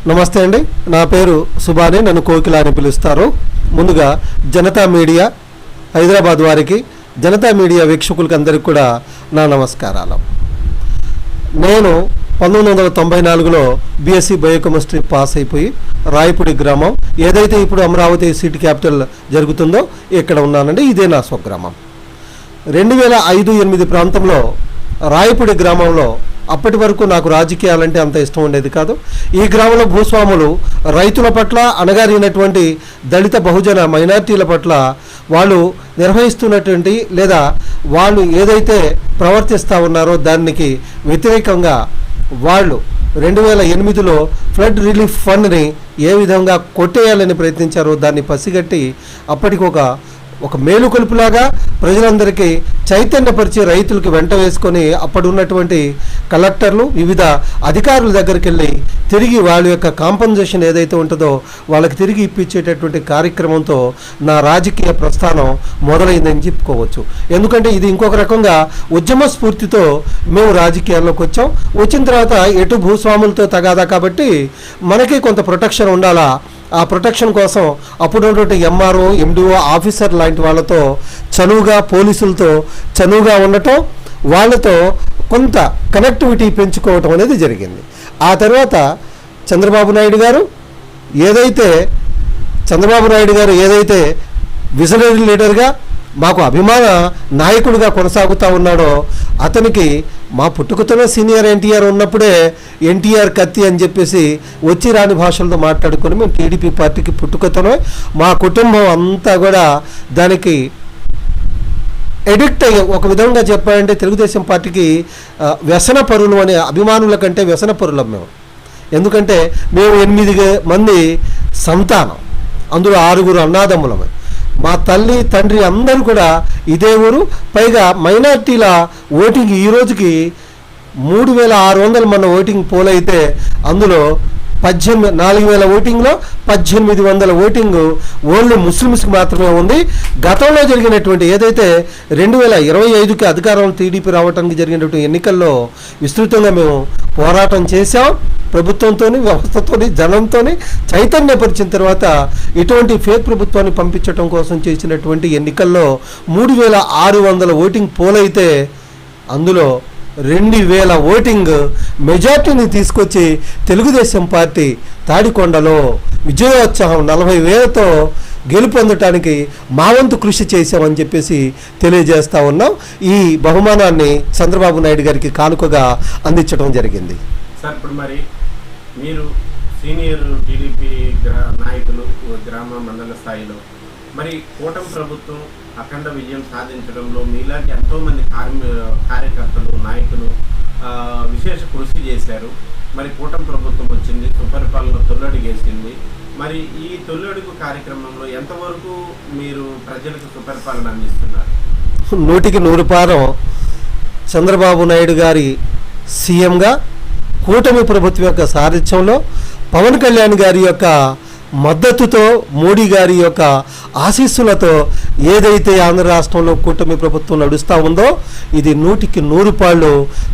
నమస్తే అండి, నా పేరు సుబాని, నన్ను కోకిల అని పిలుస్తారు. ముందుగా జనతా మీడియా హైదరాబాద్ వారికి, జనతా మీడియా వీక్షకులకి అందరికీ కూడా నా నమస్కారాలు. నేను 1994లో బీఎస్సీ బయోకెమిస్ట్రీ పాస్ అయిపోయి రాయపూడి గ్రామం, ఏదైతే ఇప్పుడు అమరావతి సిటీ క్యాపిటల్ జరుగుతుందో ఇక్కడ ఉన్నానండి. ఇదే నా స్వగ్రామం. 2005-8 ప్రాంతంలో రాయపూడి గ్రామంలో అప్పటి వరకు నాకు రాజకీయాలంటే అంత ఇష్టం ఉండేది కాదు. ఈ గ్రామంలో భూస్వాములు రైతుల పట్ల, అణగారినటువంటి దళిత బహుజన మైనార్టీల పట్ల వాళ్ళు నిర్వహిస్తున్నటువంటి లేదా వాళ్ళు ఏదైతే ప్రవర్తిస్తూ ఉన్నారో దానికి వ్యతిరేకంగా వాళ్ళు 2008లో ఫ్లడ్ రిలీఫ్ ఫండ్ని ఏ విధంగా కొట్టేయాలని ప్రయత్నించారో దాన్ని పసిగట్టి అప్పటికి ఒక మేలుకొలుపులాగా ప్రజలందరికీ చైతన్యపరిచి రైతులకు వెంట వేసుకొని అప్పుడు ఉన్నటువంటి కలెక్టర్లు, వివిధ అధికారుల దగ్గరికి వెళ్ళి తిరిగి వాళ్ళ యొక్క కాంపన్సేషన్ ఏదైతే ఉంటుందో వాళ్ళకి తిరిగి ఇప్పించేటటువంటి కార్యక్రమంతో నా రాజకీయ ప్రస్థానం మొదలైందని చెప్పుకోవచ్చు. ఎందుకంటే ఇది ఇంకొక రకంగా ఉద్యమ స్ఫూర్తితో మేము రాజకీయాల్లోకి వచ్చాం. వచ్చిన తర్వాత ఎటు భూస్వాములతో తగాదా కాబట్టి మనకి కొంత ప్రొటెక్షన్ ఉండాలా. ఆ ప్రొటెక్షన్ కోసం అప్పుడున్నటువంటి ఎంఆర్ఓ, ఎండిఓ ఆఫీసర్ లాంటి వాళ్ళతో చనువుగా, పోలీసులతో చనువుగా ఉండటం, వాళ్ళతో కొంత కనెక్టివిటీ పెంచుకోవటం అనేది జరిగింది. ఆ తర్వాత చంద్రబాబు నాయుడు గారు ఏదైతే విజనరీ లీడర్గా మాకు అభిమాన నాయకుడిగా కొనసాగుతూ ఉన్నాడో అతనికి మా పుట్టుకతోనే సీనియర్ ఎన్టీఆర్ ఉన్నప్పుడే ఎన్టీఆర్ కత్తి అని చెప్పేసి వచ్చి రాని భాషలతో మాట్లాడుకొని మేము టీడీపీ పార్టీకి పుట్టుకతోనే మా కుటుంబం అంతా కూడా దానికి ఎడిక్ట్ అయ్యాం. ఒక విధంగా చెప్పాలంటే తెలుగుదేశం పార్టీకి వ్యసన పరులు అనే అభిమానుల కంటే వ్యసన పరులం మేము. ఎందుకంటే మేము 8 మంది సంతానం, అందులో 6 అన్నాదమ్ములమే. మా తల్లి, తండ్రి అందరూ కూడా ఇదే ఊరు. పైగా మైనార్టీల ఓటింగ్ ఈ రోజుకి 3600 మన ఓటింగ్ పోల్ అయితే అందులో 4000 ఓటింగ్లో 1800 ఓటింగ్ ఓన్లీ ముస్లిమ్స్కి మాత్రమే ఉంది. గతంలో జరిగినటువంటి ఏదైతే 2025కి అధికారం టీడీపీ రావడానికి జరిగినటువంటి ఎన్నికల్లో విస్తృతంగా మేము పోరాటం చేశాం. ప్రభుత్వంతో, వ్యవస్థతో, జనంతో చైతన్యపరిచిన తర్వాత ఇటువంటి ఫేక్ ప్రభుత్వాన్ని పంపించడం కోసం చేసినటువంటి ఎన్నికల్లో 3600 ఓటింగ్ పోల్ అయితే అందులో 2000 ఓటింగ్ మెజార్టీని తీసుకొచ్చి తెలుగుదేశం పార్టీ తాడికొండలో విజయోత్సవం 40,000తో గెలుపొందటానికి మా వంతు కృషి చేశామని చెప్పేసి తెలియజేస్తూ ఉన్నాం. ఈ బహుమానాన్ని చంద్రబాబు నాయుడు గారికి కానుకగా అందించడం జరిగింది. సార్, ఇప్పుడు మరి మీరు సీనియర్ టీడీపీ నాయకులు గ్రామ మండల స్థాయిలో, మరి కూటమి ప్రభుత్వం అఖండ విజయం సాధించడంలో మీలాంటి ఎంతోమంది కార్యకర్తలు, నాయకులు విశేష కృషి చేశారు. మరి కూటమి ప్రభుత్వం వచ్చింది, సుపరిపాలన తొల్లడుగేసింది. మరి ఈ తొల్లడుగు కార్యక్రమంలో ఎంతవరకు మీరు ప్రజలకు సుపరిపాలన అందిస్తున్నారు? 100% చంద్రబాబు నాయుడు గారి సీఎంగా, కూటమి ప్రభుత్వం యొక్క సారథ్యంలో, పవన్ కళ్యాణ్ గారి యొక్క మద్దతుతో, మోడీ గారి యొక్క ఆశీస్సులతో ఏదైతే ఆంధ్ర రాష్ట్రంలో కూటమి ప్రభుత్వం నడుస్తూ ఉందో ఇది 100%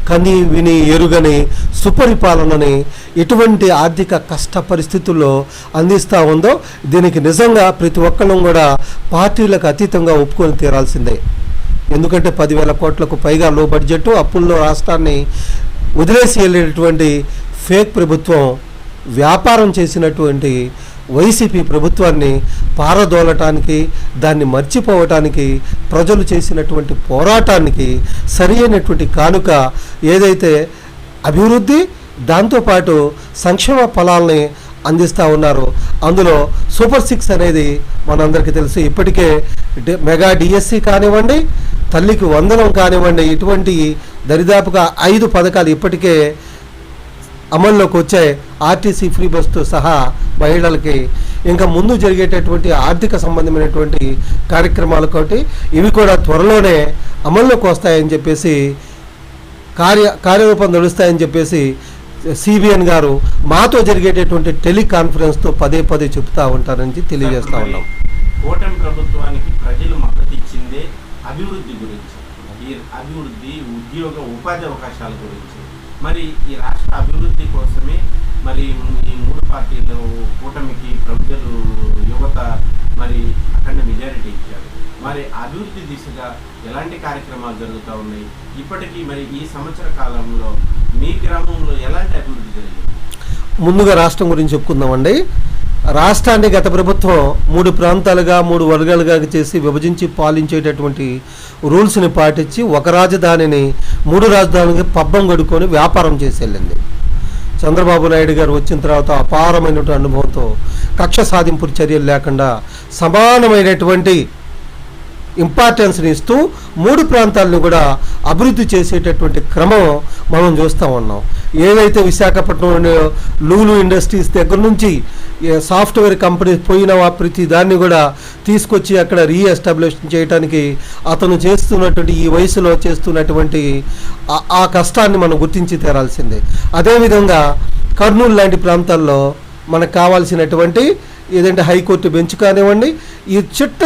కని విని ఎరుగని సుపరిపాలనని ఎటువంటి ఆర్థిక కష్ట పరిస్థితుల్లో అందిస్తూ ఉందో దీనికి నిజంగా ప్రతి ఒక్కళ్ళం కూడా పార్టీలకు అతీతంగా ఒప్పుకొని తీరాల్సిందే. ఎందుకంటే 10,000 కోట్లకు పైగా లో బడ్జెట్ అప్పుల్లో రాష్ట్రాన్ని వదిలేసి వెళ్ళేటటువంటి ఫేక్ ప్రభుత్వం, వ్యాపారం చేసినటువంటి వైసీపీ ప్రభుత్వాన్ని పారదోలటానికి, దాన్ని మర్చిపోవటానికి, ప్రజలు చేసినటువంటి పోరాటానికి సరి అయినటువంటి కానుక ఏదైతే అభివృద్ధి, దాంతోపాటు సంక్షేమ ఫలాల్ని అందిస్తూ ఉన్నారు. అందులో సూపర్ 6 అనేది మనందరికీ తెలుసు. ఇప్పటికే మెగా డిఎస్సి కానివ్వండి, తల్లికి వందనం కానివ్వండి, ఇటువంటి దరిదాపుగా 5 పథకాలు ఇప్పటికే అమల్లోకి వచ్చాయి. ఆర్టీసీ ఫ్రీ బస్తో సహా మహిళలకి, ఇంకా ముందు జరిగేటటువంటి ఆర్థిక సంబంధమైనటువంటి కార్యక్రమాలతోటి ఇవి కూడా త్వరలోనే అమల్లోకి వస్తాయని చెప్పేసి, కార్యరూపం నడుస్తాయని చెప్పేసి సిబిఎన్ గారు మాతో జరిగేటటువంటి టెలికాన్ఫరెన్స్తో పదే చెప్తూ ఉంటారని తెలియజేస్తూ ఉన్నాం. కూటమి ప్రభుత్వానికి ప్రజలు మద్దతు ఇచ్చిందే అభివృద్ధి గురించి, ఈ అభివృద్ధి, ఉద్యోగ, ఉపాధి అవకాశాల గురించి. మరి ఈ రాష్ట్ర అభివృద్ధి కోసమే మరి ఈ మూడు పార్టీలు కూటమికి ప్రజలు యువత మరి అఖండ మెజారిటీ ఇచ్చారు. మరి అభివృద్ధి దిశగా ఎలాంటి కార్యక్రమాలు జరుగుతూ ఉన్నాయి? ఇప్పటికీ మరి ఈ సంవత్సర కాలంలో మీ గ్రామంలో ఎలాంటి అభివృద్ధి జరిగింది? ముందుగా రాష్ట్రం గురించి చెప్పుకుందామండి. రాష్ట్రాన్ని గత ప్రభుత్వం 3 ప్రాంతాలుగా 3 వర్గాలుగా చేసి విభజించి పాలించేటటువంటి రూల్స్ని పాటించి ఒక రాజధానిని 3 రాజధానికి పబ్బం గడుకొని వ్యాపారం చేసి వెళ్ళింది. చంద్రబాబు నాయుడు గారు వచ్చిన తర్వాత అపారమైనటువంటి అనుభవంతో కక్ష సాధింపు చర్యలు లేకుండా సమానమైనటువంటి ఇంపార్టెన్స్ని ఇస్తూ 3 ప్రాంతాలను కూడా అభివృద్ధి చేసేటటువంటి క్రమం మనం చూస్తూ ఉన్నాం. ఏదైతే విశాఖపట్నం లూలు ఇండస్ట్రీస్ దగ్గర నుంచి సాఫ్ట్వేర్ కంపెనీస్ పోయిన ప్రతి దాన్ని కూడా తీసుకొచ్చి అక్కడ రీఎస్టాబ్లిష్ చేయడానికి అతను చేస్తున్నటువంటి ఈ వయసులో చేస్తున్నటువంటి ఆ కష్టాన్ని మనం గుర్తించి తీరాల్సిందే. అదేవిధంగా కర్నూలు లాంటి ప్రాంతాల్లో మనకు కావాల్సినటువంటి ఏదంటే హైకోర్టు బెంచ్ కానివ్వండి, ఈ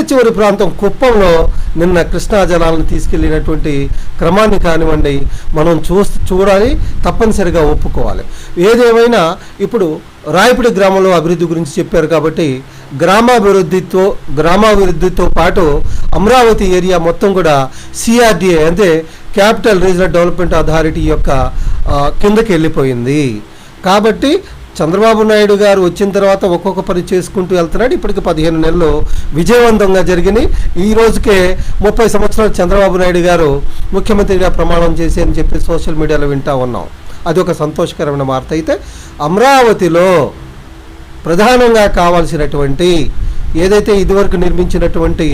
చివరి ప్రాంతం కుప్పంలో నిన్న కృష్ణా జలాలను తీసుకెళ్ళినటువంటి క్రమాన్ని కానివ్వండి మనం చూడాలి, తప్పనిసరిగా ఒప్పుకోవాలి. ఏదేమైనా ఇప్పుడు రాయపూడి గ్రామంలో అభివృద్ధి గురించి చెప్పారు కాబట్టి గ్రామాభివృద్ధితో పాటు అమరావతి ఏరియా మొత్తం కూడా CRDA అంటే క్యాపిటల్ రీజనల్ డెవలప్మెంట్ అథారిటీ యొక్క కిందకి వెళ్ళిపోయింది. కాబట్టి చంద్రబాబు నాయుడు గారు వచ్చిన తర్వాత ఒక్కొక్క పని చేసుకుంటూ వెళ్తున్నాడు. ఇప్పటికి 15 నెలలు విజయవంతంగా జరిగినాయి. ఈ రోజుకే 30 సంవత్సరాలు చంద్రబాబు నాయుడు గారు ముఖ్యమంత్రిగా ప్రమాణం చేసి అని చెప్పి సోషల్ మీడియాలో వింటూ ఉన్నాం. అది ఒక సంతోషకరమైన వార్త. అయితే అమరావతిలో ప్రధానంగా కావాల్సినటువంటి ఏదైతే ఇదివరకు నిర్మించినటువంటి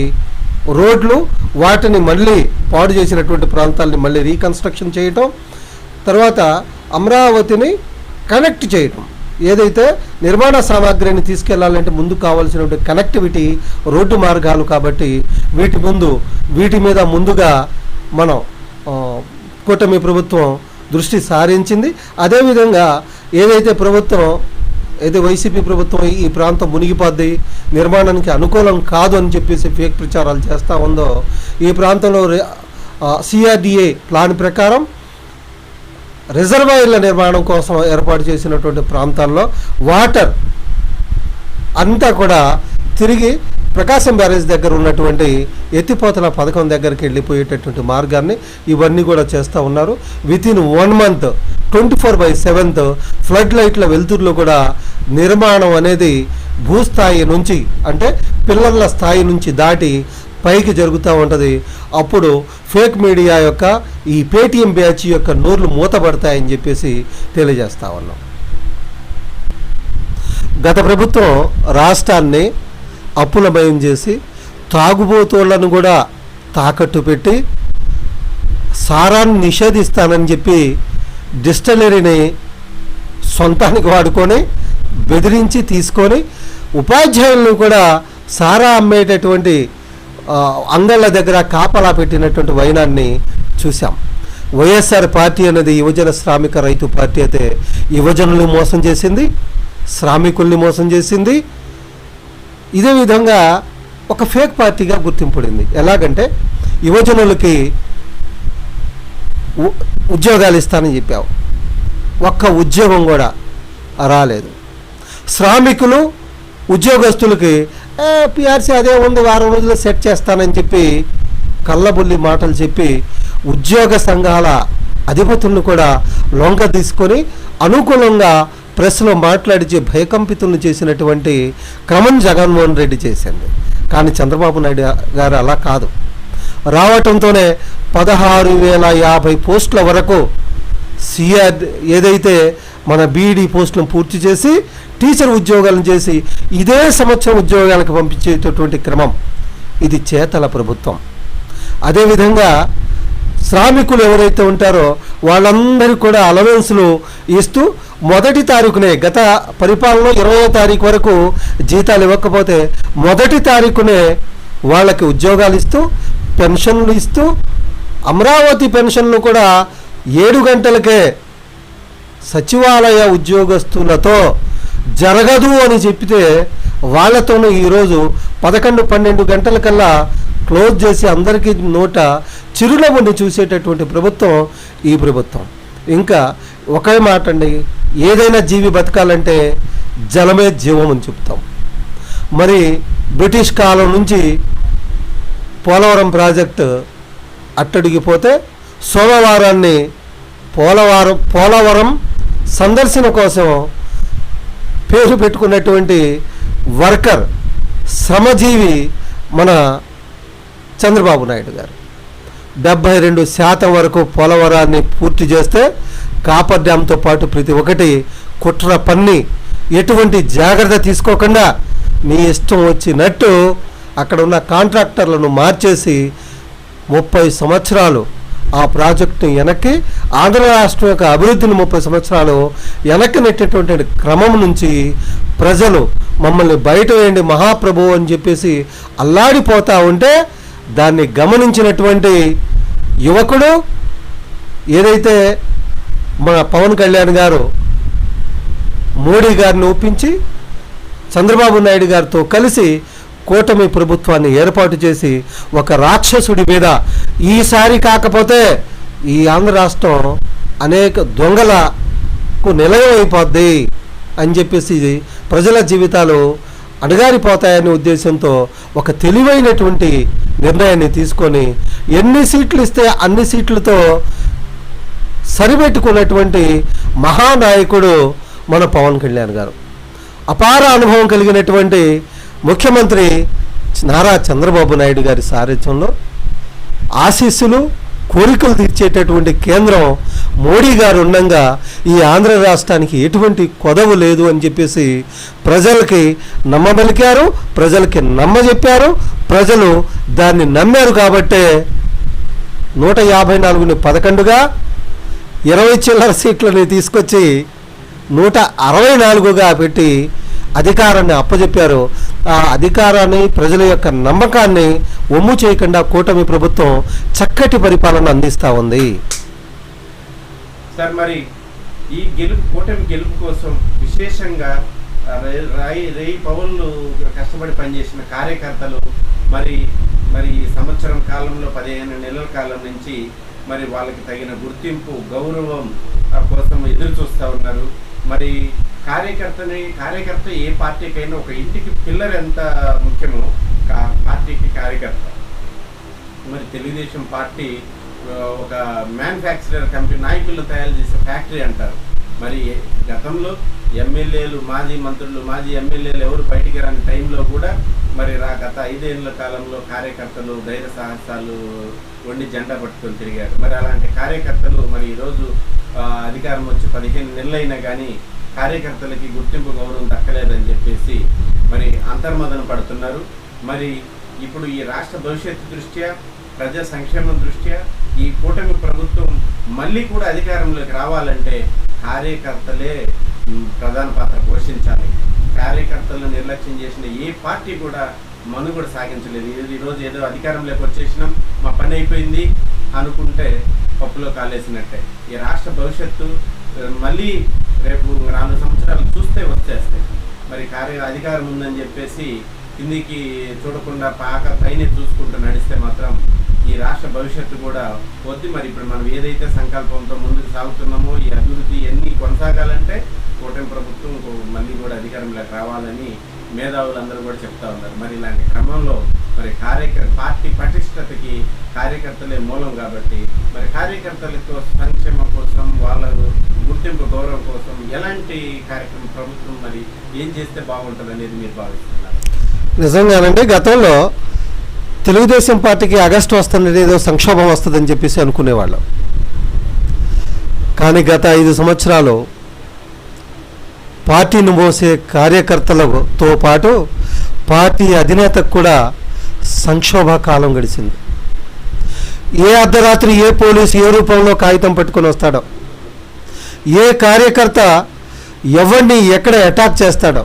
రోడ్లు వాటిని మళ్ళీ పాడు చేసినటువంటి ప్రాంతాలని మళ్ళీ రీకన్స్ట్రక్షన్ చేయటం, తర్వాత అమరావతిని కనెక్ట్ చేయటం, ఏదైతే నిర్మాణ సామాగ్రిని తీసుకెళ్లాలంటే ముందు కావాల్సినటువంటి కనెక్టివిటీ రోడ్డు మార్గాలు. కాబట్టి వీటి మీద ముందుగా మనం కూటమి ప్రభుత్వం దృష్టి సారించింది. అదేవిధంగా ఏదైతే వైసీపీ ప్రభుత్వం ఈ ప్రాంతం మునిగిపోద్ది, నిర్మాణానికి అనుకూలం కాదు అని చెప్పేసి ఫేక్ ప్రచారాలు చేస్తూ ఉందో, ఈ ప్రాంతంలో CRDA ప్లాన్ ప్రకారం రిజర్వాయర్ల నిర్మాణం కోసం ఏర్పాటు చేసినటువంటి ప్రాంతాల్లో వాటర్ అంతా కూడా తిరిగి ప్రకాశం బ్యారేజ్ దగ్గర ఉన్నటువంటి ఎత్తిపోతల పథకం దగ్గరికి వెళ్ళిపోయేటటువంటి మార్గాన్ని ఇవన్నీ కూడా చేస్తూ ఉన్నారు. వితిన్ 1 month 24/7 ఫ్లడ్ లైట్ల వెలుతురులో కూడా నిర్మాణం అనేది భూస్థాయి నుంచి అంటే పిల్లర్ల స్థాయి నుంచి దాటి పైకి జరుగుతూ ఉంటుంది. అప్పుడు ఫేక్ మీడియా యొక్క ఈ పేటీఎం బ్యాచ్ యొక్క నోర్లు మూతపడతాయని చెప్పేసి తెలియజేస్తా ఉన్నాం. గత ప్రభుత్వం రాష్ట్రాన్ని అప్పులమయం చేసి తాగుబోతోళ్లను కూడా తాకట్టు పెట్టి సారాన్ని నిషేధిస్తానని చెప్పి డిస్టిలరీని సొంతానికి వాడుకొని బెదిరించి తీసుకొని ఉపాధ్యాయులను కూడా సారా అమ్మేటటువంటి అంగళ్ళ దగ్గర కాపలా పెట్టినటువంటి వైనాన్ని చూసాం. వైఎస్ఆర్ పార్టీ అనేది యువజన శ్రామిక రైతు పార్టీ అయితే యువజనుల్ని మోసం చేసింది, శ్రామికుల్ని మోసం చేసింది. ఇదే విధంగా ఒక ఫేక్ పార్టీగా గుర్తింపడింది. ఎలాగంటే యువజనులకి ఉద్యోగాలు ఇస్తానని చెప్పావు, ఒక్క ఉద్యోగం కూడా రాలేదు. శ్రామికులు ఉద్యోగస్తులకి PRC అదే ఉంది, వారం రోజుల్లో సెట్ చేస్తానని చెప్పి కళ్ళబుల్లి మాటలు చెప్పి ఉద్యోగ సంఘాల అధిపతులను కూడా లొంగ తీసుకొని అనుకూలంగా ప్రెస్లో మాట్లాడించి భయకంపితులను చేసినటువంటి క్రమం జగన్మోహన్ రెడ్డి చేసింది. కానీ చంద్రబాబు నాయుడు గారు అలా కాదు. రావటంతోనే 16,050 పోస్టుల వరకు ఏదైతే మన BED పోస్టులను పూర్తి చేసి టీచర్ ఉద్యోగాలను చేసి ఇదే సంవత్సరం ఉద్యోగాలకు పంపించేటటువంటి క్రమం ఇది చేతల ప్రభుత్వం. అదేవిధంగా శ్రామికులు ఎవరైతే ఉంటారో వాళ్ళందరికీ కూడా అలవెన్స్లు ఇస్తూ 1వ తారీఖునే గత పరిపాలనలో 20వ తారీఖు వరకు జీతాలు ఇవ్వకపోతే 1వ తారీఖునే వాళ్ళకి ఉద్యోగాలు ఇస్తూ పెన్షన్లు ఇస్తూ అమరావతి పెన్షన్లు కూడా 7 గంటలకే సచివాలయ ఉద్యోగస్తులతో జరగదు అని చెప్తే వాళ్ళతోనూ ఈరోజు 11-12 గంటలకల్లా క్లోజ్ చేసి అందరికీ నోట చిరునవ్వుని చూసేటటువంటి ప్రభుత్వం ఈ ప్రభుత్వం. ఇంకా ఒకే మాట అండి, ఏదైనా జీవి బతకాలంటే జలమే జీవం అని చెప్తాం. మరి బ్రిటిష్ కాలం నుంచి పోలవరం ప్రాజెక్టు అట్టడిగిపోతే సోమవారాన్ని పోలవరం సందర్శన కోసం పేరు పెట్టుకున్నటువంటి వర్కర్ శ్రమజీవి మన చంద్రబాబు నాయుడు గారు 72% వరకు పోలవరాన్ని పూర్తి చేస్తే కాపర్ డ్యాంతో పాటు ప్రతి ఒక్కటి కుట్ర పన్ని ఎటువంటి జాగ్రత్త తీసుకోకుండా మీ ఇష్టం వచ్చినట్టు అక్కడ ఉన్న కాంట్రాక్టర్లను మార్చేసి 30 సంవత్సరాలు ఆ ప్రాజెక్టును వెనక్కి ఆంధ్ర రాష్ట్రం యొక్క అభివృద్ధిని 30 సంవత్సరాలు వెనక్కి నెట్టేటువంటి క్రమం నుంచి ప్రజలు మమ్మల్ని బయట వేయండి మహాప్రభు అని చెప్పేసి అల్లాడిపోతూ ఉంటే దాన్ని గమనించినటువంటి యువకుడు ఏదైతే మన పవన్ కళ్యాణ్ గారు మోడీ గారిని ఒప్పించి చంద్రబాబు నాయుడు గారితో కలిసి కూటమి ప్రభుత్వాన్ని ఏర్పాటు చేసి ఒక రాక్షసుడి మీద ఈసారి కాకపోతే ఈ ఆంధ్ర రాష్ట్రం అనేక దొంగలకు నిలయం అయిపోద్ది అని చెప్పేసి ప్రజల జీవితాలు అడగారిపోతాయనే ఉద్దేశంతో ఒక తెలివైనటువంటి నిర్ణయాన్ని తీసుకొని ఎన్ని సీట్లు ఇస్తే అన్ని సీట్లతో సరిపెట్టుకున్నటువంటి మహానాయకుడు మన పవన్ కళ్యాణ్ గారు. అపార అనుభవం కలిగినటువంటి ముఖ్యమంత్రి నారా చంద్రబాబు నాయుడు గారి సారథ్యంలో ఆశీస్సులు కోరికలు తీర్చేటటువంటి కేంద్రం మోడీ గారు ఉండగా ఈ ఆంధ్ర రాష్ట్రానికి ఎటువంటి కొదవ లేదు అని చెప్పేసి ప్రజలకి నమ్మబలికారు, ప్రజలకి నమ్మజెప్పారు. ప్రజలు దాన్ని నమ్మారు కాబట్టే 154ని 11గా 20 చిల్లర సీట్లని తీసుకొచ్చి 164గా పెట్టి అధికారాన్ని అప్పజెప్పారు. ఆ అధికారాన్ని ప్రజల యొక్క నమ్మకాన్ని ఒమ్ము చేయకుండా కూటమి ప్రభుత్వం చక్కటి పరిపాలన అందిస్తూ ఉంది. సార్ మరి ఈ కూటమి గెలుపు కోసం విశేషంగా రేయి పౌరులు కష్టపడి పనిచేసిన కార్యకర్తలు మరి ఈ సంవత్సరం కాలంలో 15 నెలల కాలం నుంచి మరి వాళ్ళకి తగిన గుర్తింపు గౌరవం కోసం ఎదురు చూస్తూ ఉన్నారు. మరి కార్యకర్త ఏ పార్టీకైనా ఒక ఇంటికి పిల్లర్ ఎంత ముఖ్యమో పార్టీకి కార్యకర్త. మరి తెలుగుదేశం పార్టీ ఒక మ్యానుఫ్యాక్చరర్ కంపెనీ, నాయకులు తయారు చేసే ఫ్యాక్టరీ అంటారు. మరి గతంలో ఎమ్మెల్యేలు, మాజీ మంత్రులు, మాజీ ఎమ్మెల్యేలు ఎవరు బయటికి రాని టైంలో కూడా మరి గత 5 ఏళ్ల కాలంలో కార్యకర్తలు ధైర్య సాహసాలు వండి జెండా పట్టుకొని తిరిగారు. మరి అలాంటి కార్యకర్తలు మరి ఈరోజు అధికారం వచ్చి 15 నెలలైనా కానీ కార్యకర్తలకి గుర్తింపు గౌరవం దక్కలేదని చెప్పేసి మరి అంతర్మదన పడుతున్నారు. మరి ఇప్పుడు ఈ రాష్ట్ర భవిష్యత్తు దృష్ట్యా, ప్రజా సంక్షేమం దృష్ట్యా ఈ కూటమి ప్రభుత్వం మళ్ళీ కూడా అధికారంలోకి రావాలంటే కార్యకర్తలే ప్రధాన పాత్ర పోషించాలి. కార్యకర్తలను నిర్లక్ష్యం చేసిన ఏ పార్టీ కూడా మనుగడ సాగించలేదు. ఈరోజు ఏదో అధికారంలోకి వచ్చేసినాం, మా పని అయిపోయింది అనుకుంటే పప్పులో కాలేసినట్టే. ఈ రాష్ట్ర భవిష్యత్తు మళ్ళీ రేపు 4 సంవత్సరాలు చూస్తే వచ్చేస్తాయి. మరి అధికారం ఉందని చెప్పేసి కిందికి చూడకుండా పైన చూసుకుంటూ నడిస్తే మాత్రం ఈ రాష్ట్ర భవిష్యత్తు కూడా వద్దు. మరి ఇప్పుడు మనం ఏదైతే సంకల్పంతో ముందుకు సాగుతున్నామో ఈ అభివృద్ధి అన్నీ కొనసాగాలంటే కూటమి ప్రభుత్వం మళ్ళీ కూడా అధికారంలోకి రావాలని మేధావులందరూ కూడా చెప్తా ఉన్నారు. మరి ఇలాంటి క్రమంలో మరి పార్టీ పటిష్టతకి కార్యకర్తలే మూలం కాబట్టి మరి కార్యకర్తలతో సంక్షేమం కోసం, వాళ్ళ గుర్తింపు గౌరవం కోసం ఎలాంటి కార్యక్రమం ప్రభుత్వం మరి ఏం చేస్తే బాగుంటుంది అనేది మీరు భావిస్తున్నారు? నిజంగానండి, గతంలో తెలుగుదేశం పార్టీకి ఆగస్టు వస్తున్నది ఏదో సంక్షోభం వస్తుందని చెప్పేసి అనుకునేవాళ్ళం. కానీ గత 5 సంవత్సరాలు పార్టీని మోసే కార్యకర్తలతో పాటు పార్టీ అధినేతకు కూడా సంక్షోభ కాలం గడిచింది. ఏ అర్ధరాత్రి ఏ పోలీసు ఏ రూపంలో కాగితం పట్టుకొని వస్తాడో, ఏ కార్యకర్త ఎవరిని ఎక్కడ అటాక్ చేస్తాడో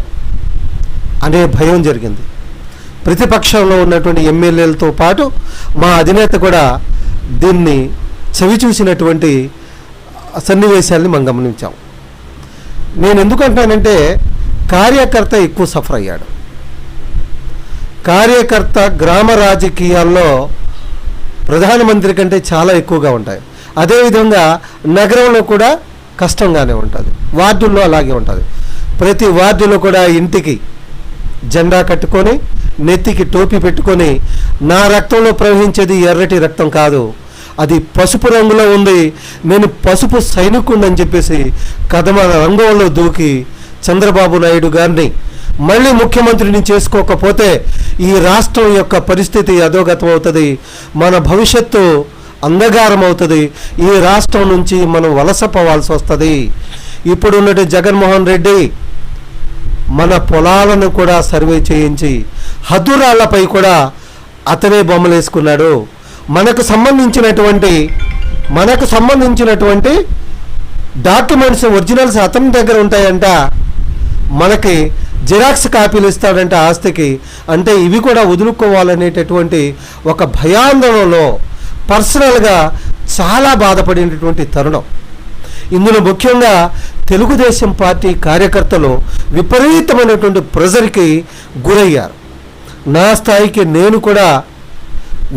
అనే భయం జరిగింది. ప్రతిపక్షంలో ఉన్నటువంటి ఎమ్మెల్యేలతో పాటు మా అధినేత కూడా దీన్ని చవిచూసినటువంటి సన్నివేశాలని మనం గమనించాం. నేను ఎందుకంటానంటే కార్యకర్త ఎక్కువ సఫర్ అయ్యాడు. కార్యకర్త గ్రామ రాజకీయాల్లో ప్రధానమంత్రి కంటే చాలా ఎక్కువగా ఉంటాయి. అదేవిధంగా నగరంలో కూడా కష్టంగానే ఉంటుంది. వార్డుల్లో అలాగే ఉంటుంది. ప్రతి వార్డులో కూడా ఇంటికి జెండా కట్టుకొని నెత్తికి టోపీ పెట్టుకొని నా రక్తంలో ప్రవహించేది ఎర్రటి రక్తం కాదు, అది పసుపు రంగులో ఉంది, నేను పసుపు సైనికుడిని చెప్పేసి కదమ రంగంలో దూకి చంద్రబాబు నాయుడు గారిని మళ్ళీ ముఖ్యమంత్రిని చేసుకోకపోతే ఈ రాష్ట్రం యొక్క పరిస్థితి అధోగతం అవుతుంది, మన భవిష్యత్తు అంధకారం అవుతుంది, ఈ రాష్ట్రం నుంచి మనం వలస పోవాల్సి వస్తుంది. ఇప్పుడున్నటి జగన్మోహన్ రెడ్డి మన పొలాలను కూడా సర్వే చేయించి హద్దురాళ్లపై కూడా అతనే బొమ్మలు వేసుకున్నాడు. మనకు సంబంధించినటువంటి డాక్యుమెంట్స్ ఒరిజినల్స్ అతని దగ్గర ఉంటాయంట, మనకి జిరాక్స్ కాపీలు ఇస్తాడంట ఆస్తికి. అంటే ఇవి కూడా వదులుకోవాలనేటటువంటి ఒక భయాందోళనలో పర్సనల్గా చాలా బాధపడినటువంటి తరుణం. ఇందులో ముఖ్యంగా తెలుగుదేశం పార్టీ కార్యకర్తలు విపరీతమైనటువంటి ప్రెజర్కి గురయ్యారు. నా స్థాయికి నేను కూడా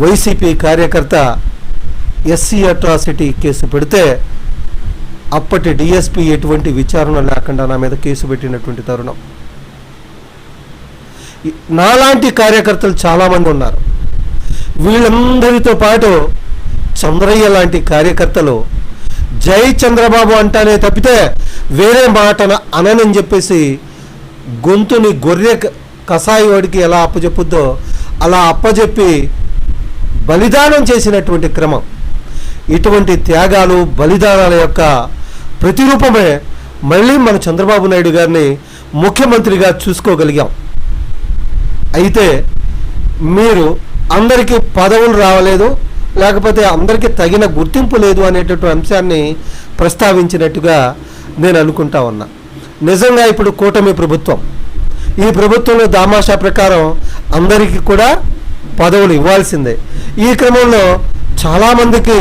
వైసీపీ కార్యకర్త ఎస్సీ అట్రాసిటీ కేసు పెడితే అప్పటి డిఎస్పీ ఎటువంటి విచారణ లేకుండా నా మీద కేసు పెట్టినటువంటి తరుణం. నాలాంటి కార్యకర్తలు చాలామంది ఉన్నారు. వీళ్ళందరితో పాటు చంద్రయ్య లాంటి కార్యకర్తలు జై చంద్రబాబు అంటానే తప్పితే వేరే మాట అనని చెప్పేసి గొంతుని గొర్రె కసాయి వాడికి ఎలా అప్పచెప్పుద్దో అలా అప్పచెప్పి బలిదానం చేసినటువంటి క్రమం. ఇటువంటి త్యాగాలు బలిదానాల యొక్క ప్రతిరూపమే మళ్ళీ మన చంద్రబాబు నాయుడు గారిని ముఖ్యమంత్రిగా చూసుకోగలిగాం. అయితే మీరు అందరికీ పదవులు రావలేదు, లేకపోతే అందరికీ తగిన గుర్తింపు లేదు అనేటటువంటి అంశాన్ని ప్రస్తావించినట్టుగా నేను అనుకుంటా ఉన్నా. నిజంగా ఇప్పుడు కూటమి ప్రభుత్వం, ఈ ప్రభుత్వంలో దామాషా ప్రకారం అందరికీ కూడా పదవులు ఇవ్వాల్సిందే. ఈ క్రమంలో చాలామందికి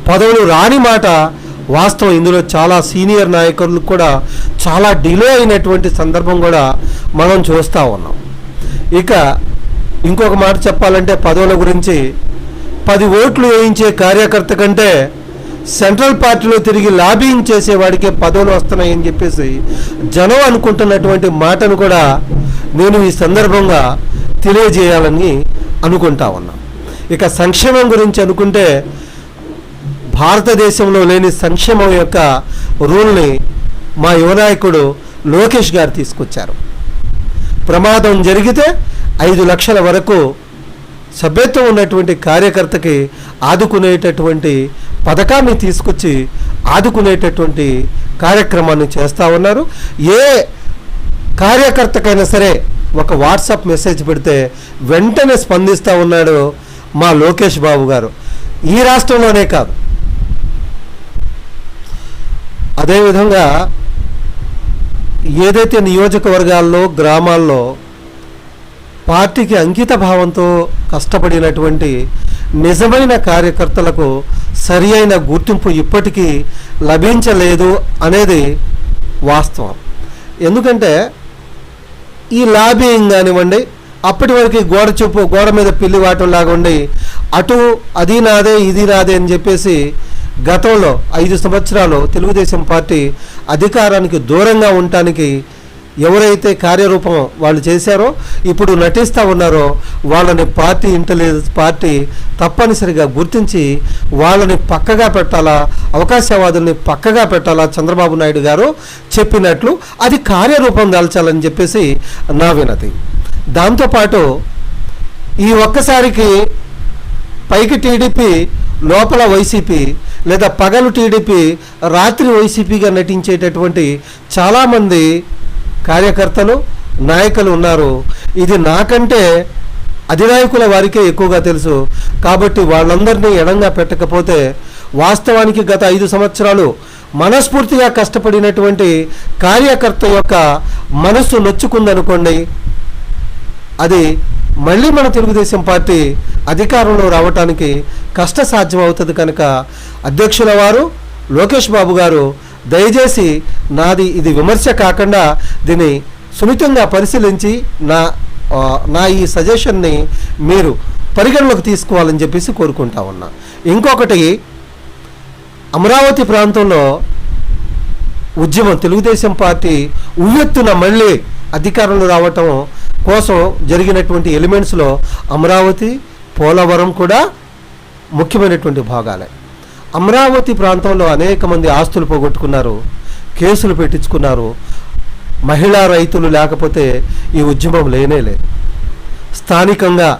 పదవులు రాని మాట వాస్తవం. ఇందులో చాలా సీనియర్ నాయకులు కూడా చాలా డిలే అయినటువంటి సందర్భం కూడా మనం చూస్తూ ఉన్నాం. ఇక ఇంకొక మాట చెప్పాలంటే పదవుల గురించి, 10 ఓట్లు వేయించే కార్యకర్త కంటే సెంట్రల్ పార్టీలో తిరిగి లాబింగ్ చేసేవాడికే పదవులు వస్తున్నాయని చెప్పేసి జనం అనుకుంటున్నటువంటి మాటను కూడా నేను ఈ సందర్భంగా తెలియజేయాలని అనుకుంటా ఉన్నా. ఇక సంక్షేమం గురించి అనుకుంటే భారతదేశంలో లేని సంక్షేమం యొక్క రూల్ని మా యువనాయకుడు లోకేష్ గారు తీసుకొచ్చారు. ప్రమాదం జరిగితే 5 లక్షల వరకు సభ్యత్వం ఉన్నటువంటి కార్యకర్తకి ఆదుకునేటటువంటి పథకాన్ని తీసుకొచ్చి ఆదుకునేటటువంటి కార్యక్రమాన్ని చేస్తూ ఉన్నారు. ఏ కార్యకర్తకైనా సరే ఒక వాట్సాప్ మెసేజ్ పెడితే వెంటనే స్పందిస్తూ ఉన్నాడు మా లోకేష్ బాబు గారు. ఈ రాష్ట్రంలోనే కాదు, అదేవిధంగా ఏదైతే నియోజకవర్గాల్లో గ్రామాల్లో పార్టీకి అంకిత భావంతో కష్టపడినటువంటి నిజమైన కార్యకర్తలకు సరి అయిన గుర్తింపు ఇప్పటికీ లభించలేదు అనేది వాస్తవం. ఎందుకంటే ఈ లాబింగ్ కానివ్వండి, అప్పటి వరకు గోడ మీద పిల్లి వాటంలాగా ఉండి అటు అది నాదే ఇది నాదే అని చెప్పేసి గతంలో 5 సంవత్సరాలు తెలుగుదేశం పార్టీ అధికారానికి దూరంగా ఉండటానికి ఎవరైతే కార్యరూపం వాళ్ళు చేశారో, ఇప్పుడు నటిస్తూ ఉన్నారో వాళ్ళని ఇంటెలిజెన్స్ పార్టీ తప్పనిసరిగా గుర్తించి వాళ్ళని పక్కగా పెట్టాలా, అవకాశవాదుల్ని పక్కగా పెట్టాలా చంద్రబాబు నాయుడు గారు చెప్పినట్లు అది కార్యరూపం దాల్చాలని చెప్పేసి నా వినతి. దాంతోపాటు ఈ ఒక్కసారికి పైకి టీడీపీ లోపల వైసీపీ, లేదా పగలు టీడీపీ రాత్రి వైసీపీగా నటించేటటువంటి చాలామంది కార్యకర్తలు నాయకులు ఉన్నారు. ఇది నాకంటే అధినాయకుల వారికే ఎక్కువగా తెలుసు. కాబట్టి వాళ్ళందరినీ ఎడంగా పెట్టకపోతే వాస్తవానికి గత 5 సంవత్సరాలు మనస్ఫూర్తిగా కష్టపడినటువంటి కార్యకర్త యొక్క మనస్సు నొచ్చుకుందనుకోండి, అది మళ్ళీ మన తెలుగుదేశం పార్టీ అధికారంలో రావటానికి కష్టసాధ్యం అవుతుంది. కనుక అధ్యక్షుల వారు లోకేష్ బాబు గారు దయచేసి నాది ఇది విమర్శ కాకుండా దీన్ని సున్నితంగా పరిశీలించి నా ఈ సజెషన్ని మీరు పరిగణలోకి తీసుకోవాలని చెప్పేసి కోరుకుంటా ఉన్నా. ఇంకొకటి, అమరావతి ప్రాంతంలో ఉద్యమం తెలుగుదేశం పార్టీ ఉవ్వెత్తున మళ్ళీ అధికారంలో రావటం కోసం జరిగినటువంటి ఎలిమెంట్స్లో అమరావతి, పోలవరం కూడా ముఖ్యమైనటువంటి భాగాలే. అమరావతి ప్రాంతంలో అనేక మంది ఆస్తులు పోగొట్టుకున్నారు, కేసులు పెట్టించుకున్నారు. మహిళా రైతులు లేకపోతే ఈ ఉద్యమం లేనే. స్థానికంగా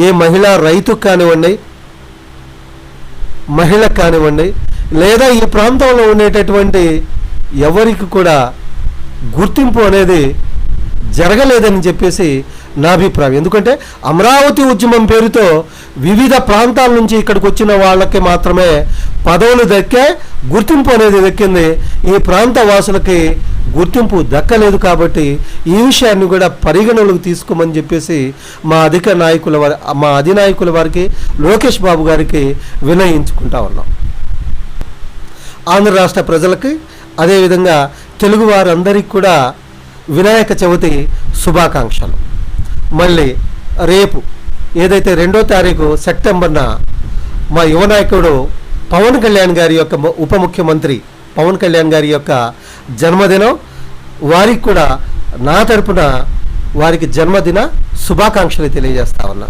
ఏ మహిళా రైతుకు కానివ్వండి, మహిళకు కానివ్వండి, లేదా ఈ ప్రాంతంలో ఉండేటటువంటి ఎవరికి కూడా గుర్తింపు అనేది జరగలేదని చెప్పేసి నా అభిప్రాయం. ఎందుకంటే అమరావతి ఉద్యమం పేరుతో వివిధ ప్రాంతాల నుంచి ఇక్కడికి వచ్చిన వాళ్ళకి మాత్రమే పదవులు దక్కే, గుర్తింపు అనేది దక్కింది. ఈ ప్రాంత వాసులకి గుర్తింపు దక్కలేదు. కాబట్టి ఈ విషయాన్ని కూడా పరిగణలోకి తీసుకోమని చెప్పేసి మా అధినాయకుల వారికి, లోకేష్ బాబు గారికి వినయించుకుంటా ఉన్నాం. ఆంధ్ర రాష్ట్ర ప్రజలకి, అదేవిధంగా తెలుగు వారందరికీ కూడా వినాయక చవితి శుభాకాంక్షలు. మళ్ళీ రేపు ఏదైతే 2వ తారీఖు సెప్టెంబర్న మా యువ నాయకుడు పవన్ కళ్యాణ్ గారి యొక్క ఉప ముఖ్యమంత్రి పవన్ కళ్యాణ్ గారి యొక్క జన్మదినం, వారికి కూడా నా తరపున వారికి జన్మదిన శుభాకాంక్షలు తెలియజేస్తా ఉన్నా.